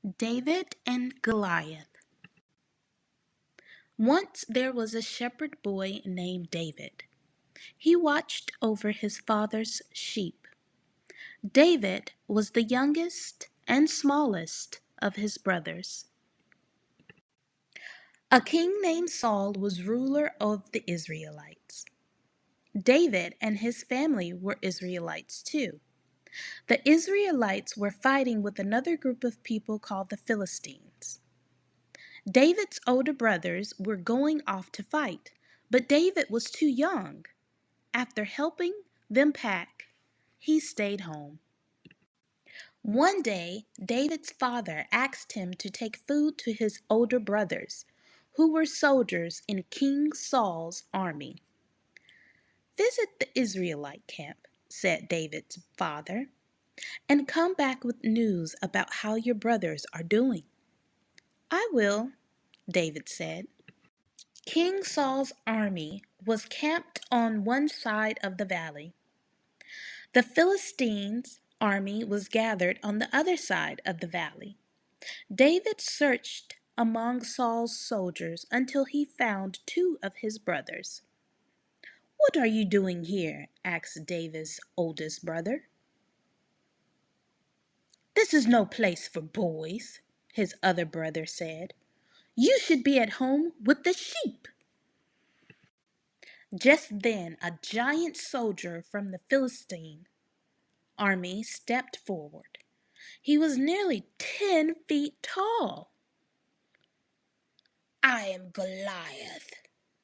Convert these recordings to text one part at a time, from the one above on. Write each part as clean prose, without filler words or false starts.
David and Goliath. Once there was a shepherd boy named David. He watched over his father's sheep. David was the youngest and smallest of his brothers. A king named Saul was ruler of the Israelites. David and his family were Israelites too. The Israelites were fighting with another group of people called the Philistines. David's older brothers were going off to fight, but David was too young. After helping them pack, he stayed home. One day, David's father asked him to take food to his older brothers, who were soldiers in King Saul's army. "Visit the Israelite camp," said David's father, "and come back with news about how your brothers are doing." "I will," David said. King Saul's army was camped on one side of the valley. The Philistines' army was gathered on the other side of the valley. David searched among Saul's soldiers until he found two of his brothers. "What are you doing here?" asked David's oldest brother. "This is no place for boys," his other brother said. "You should be at home with the sheep." Just then, a giant soldier from the Philistine army stepped forward. He was nearly 10 feet tall. "I am Goliath,"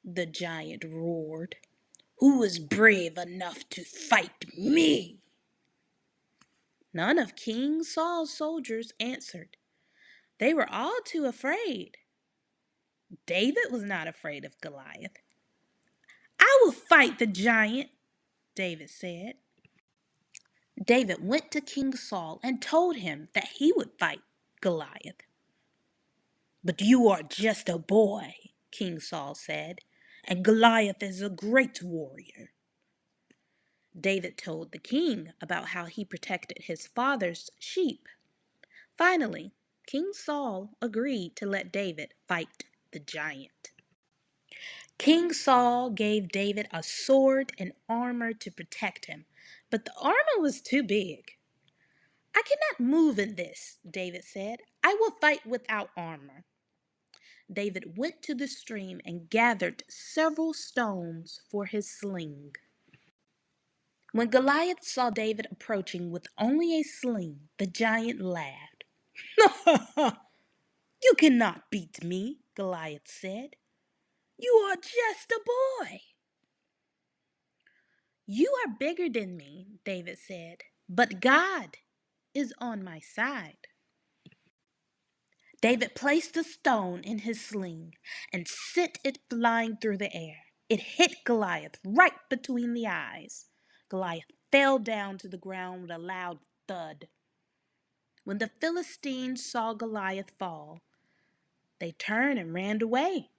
the giant roared. "Who is brave enough to fight me?" None of King Saul's soldiers answered. They were all too afraid. David was not afraid of Goliath. "I will fight the giant," David said. David went to King Saul and told him that he would fight Goliath. "But you are just a boy," King Saul said, "and Goliath is a great warrior." David told the king about how he protected his father's sheep. Finally, King Saul agreed to let David fight the giant. King Saul gave David a sword and armor to protect him, but the armor was too big. "I cannot move in this," David said. "I will fight without armor." David went to the stream and gathered several stones for his sling. When Goliath saw David approaching with only a sling, the giant laughed. "You cannot beat me," Goliath said. "You are just a boy." "You are bigger than me," David said, "but God is on my side." David placed a stone in his sling and sent it flying through the air. It hit Goliath right between the eyes. Goliath fell down to the ground with a loud thud. When the Philistines saw Goliath fall, they turned and ran away.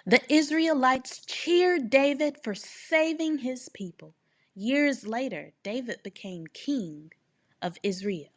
The Israelites cheered David for saving his people. Years later, David became king of Israel.